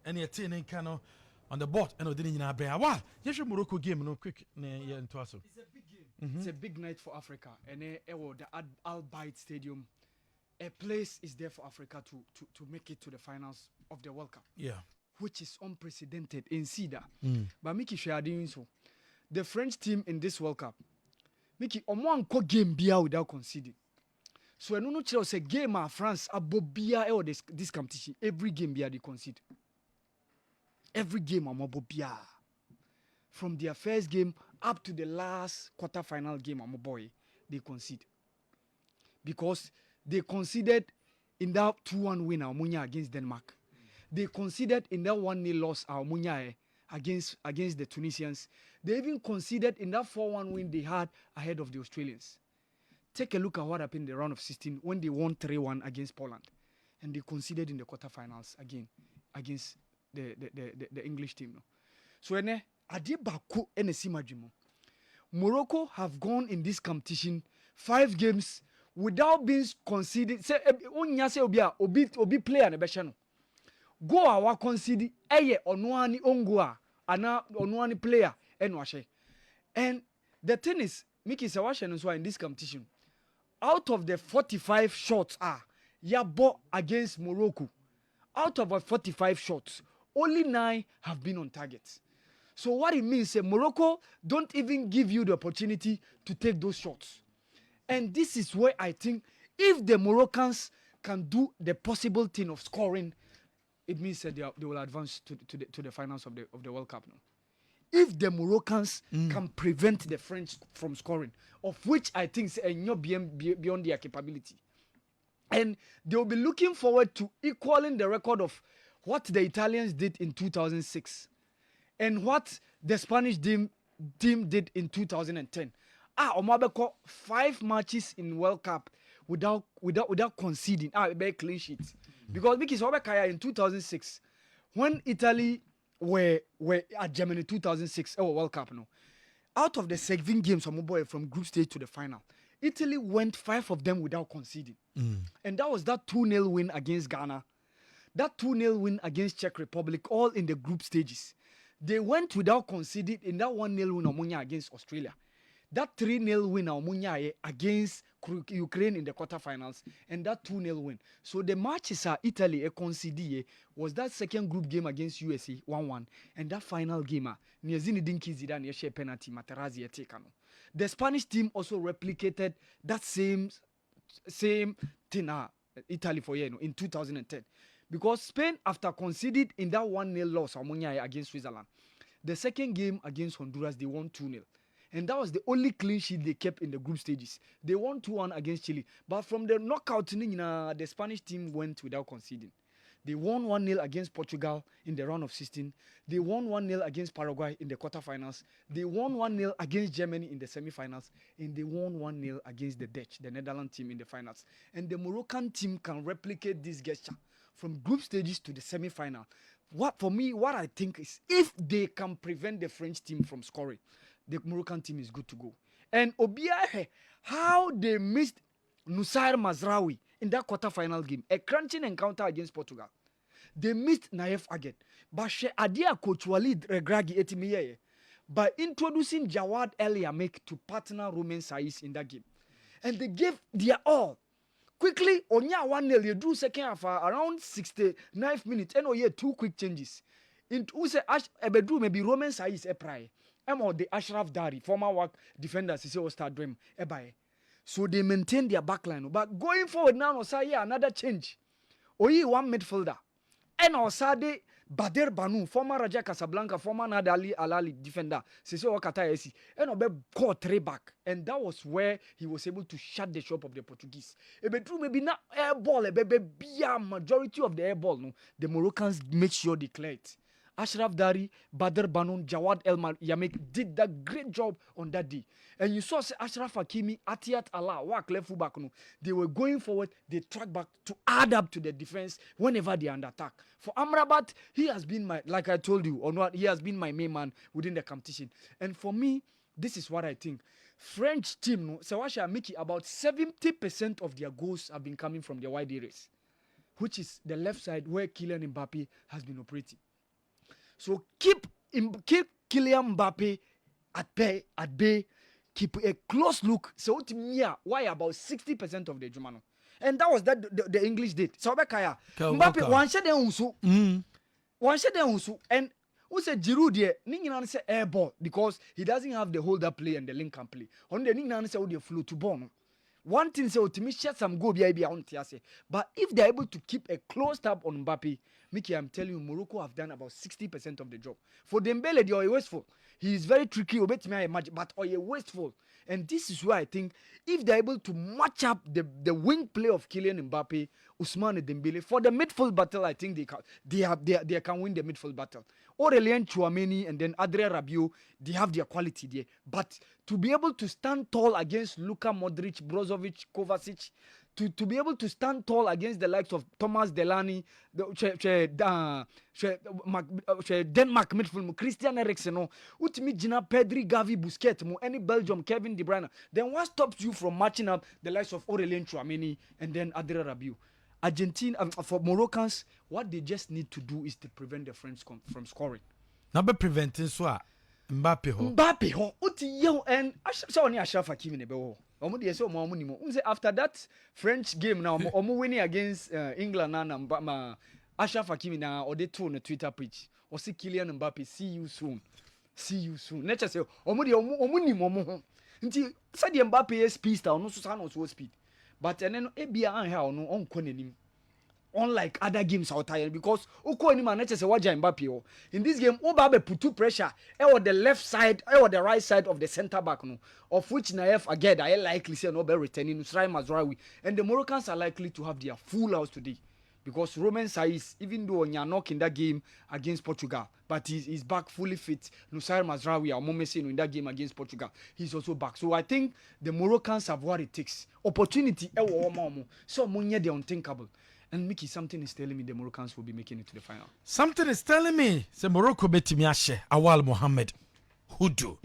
and you're turning cano on the board and didn't you be Awal. Yes, Morocco game no quick into us. It's a big game. It's a big night for Africa. And the Al Bayt Stadium, a place is there for Africa to make it to the finals of the World Cup. Yeah. Which is unprecedented in SIDA. But Mickey doing so. The French team in this World Cup, Mickey, one game bia without conceding. So I don't know say game France abobia or this competition. Every game bia they concede. Every game abobia. From their first game up to the last quarter-final game, boy, they concede. Because they conceded in that 2-1 win Almunia against Denmark. They conceded in that 1-0 loss Almunia against the Tunisians. They even conceded in that 4-1 win they had ahead of the Australians. Take a look at what happened in the round of 16 when they won 3-1 against Poland. And they conceded in the quarterfinals again against the English team. No? So, Morocco have gone in this competition 5 games without being conceded. Say, obi player ne beshano. Go awa concede eye onuani ongua ana onuani player enwashe. And the thing is, Mickey Sawashe in this competition, out of the 45 shots Yabo against Morocco, out of the 45 shots, only 9 have been on target. So what it means is Morocco don't even give you the opportunity to take those shots. And this is where I think if the Moroccans can do the possible thing of scoring, it means that they will advance to the finals of the World Cup now. If the Moroccans can prevent the French from scoring, of which I think is beyond their capability. And they will be looking forward to equaling the record of what the Italians did in 2006 and what the Spanish team did in 2010. Omabeko 5 matches in World Cup without conceding. Very clean sheets. Because Obekaya in 2006, when Italy were at Germany 2006 World Cup, no, out of the 7 games from group stage to the final, Italy went 5 of them without conceding. And that was that 2-0 win against Ghana, that 2-0 win against Czech Republic, all in the group stages. They went without conceding in that 1-0 win Omunya against Australia, that 3-0 win Omunya against Ukraine in the quarterfinals, and that 2-0 win. So the matches Italy conceded was that second group game against USA 1-1, and that final game near Zinedine Zidane share penalty Materazzi taken. The Spanish team also replicated that same thing Italy for in 2010. Because Spain, after conceded in that 1-0 loss against Switzerland, the second game against Honduras, they won 2-0. And that was the only clean sheet they kept in the group stages. They won 2-1 against Chile. But from the knockout, the Spanish team went without conceding. They won 1-0 against Portugal in the round of 16. They won 1-0 against Paraguay in the quarterfinals. They won 1-0 against Germany in the semifinals. And they won 1-0 against the Dutch, the Netherlands team in the finals. And the Moroccan team can replicate this gesture from group stages to the semi-final. What I think is, if they can prevent the French team from scoring, the Moroccan team is good to go. And Obiahe, how they missed Nusair Mazraoui in that quarter-final game, a crunching encounter against Portugal. They missed Naif Aged. But Adia coach Walid Regragui Etimiye by introducing Jawad El Yamek to partner Romain Saiss in that game. And they gave their all. Quickly, Onya 1-0, you do second half around 69 minutes, and you 2 quick changes. In Use Ebedru maybe Roman Saiss Eprai. Or the Ashraf Dari, former work defender, Sisi start dream Ebaye. So they maintain their backline. But going forward now, another change. Oyi 1 midfielder. And Osade Bader Banu, former Raja Casablanca, former Nadali Alali defender, Sisi Wakata Esi, and Obe caught 3 back. And that was where he was able to shut the shop of the Portuguese. Ebedru maybe not air ball, majority of the air ball, no, the Moroccans make sure they clear it. Ashraf Dari, Badr Banoun, Jawad El Yamek did that great job on that day. And you saw Ashraf Hakimi, Atiat Allah, Wak left fullback. They were going forward, they track back to add up to the defense whenever they are under attack. For Amrabat, he has been like I told you, he has been my main man within the competition. And for me, this is what I think. French team, Sawasha Miki, about 70% of their goals have been coming from their wide areas. which is the left side where Kylian Mbappe has been operating. So keep Kylian Mbappe at bay, keep a close look. So why about 60% of the Germano? And that was the English did. So Mbappe one shot unsu and who said Giroud there? Ningan say air ball because he doesn't have the hold up play and the link can play. On the Ningan say the flow to bomb. One thing say to me share some go be on Tiase. But if they're able to keep a close tab on Mbappe, Mickey, I'm telling you, Morocco have done about 60% of the job. For Dembele, they are wasteful. He is very tricky, but are wasteful. And this is where I think if they're able to match up the wing play of Kylian Mbappe, Ousmane Dembele for the midfield battle, I think they can win the midfield battle. Aurelien Tchouameni and then Adrien Rabiot, they have their quality there. But to be able to stand tall against Luka Modric, Brozovic, Kovacic, to be able to stand tall against the likes of Thomas Delaney, Denmark midfield, Christian Eriksen, Utimi Gina, Pedri, Gavi, Busquets, any Belgium, Kevin De Bruyne. Then what stops you from matching up the likes of Aurelien Tchouameni and then Adrien Rabiot? Argentina, for Moroccans, what they just need to do is to prevent the French from scoring. Now, be preventing so Mbappe ho, uti yo and so only Ashraf Hakimi nebe ho. After that French game now, winning against England na Ashraf Hakimi na or they told on the Twitter page. Or see Kylian Mbappe, see you soon. See you soon. Let's just say nti said Mbappe is speed star, no so speed. But and then ebia an ha no on konenim. Unlike other games out there, because Oko any man say waja Mbappe. In this game, Obabe put two pressure on the left side or the right side of the center back, no, of which Naef again I likely say no be returning Nusray Mazraoui. And the Moroccans are likely to have their full house today. Because Romain Saiz, even though he knocked in that game against Portugal, but he's back fully fit. Nusayr Mazraoui, our Momesino in that game against Portugal, he's also back. So I think the Moroccans have what it takes. Opportunity, so money the unthinkable. And Mickey, something is telling me the Moroccans will be making it to the final. Something is telling me, say Morocco beti mi ashe Awal Mohammed. Who do?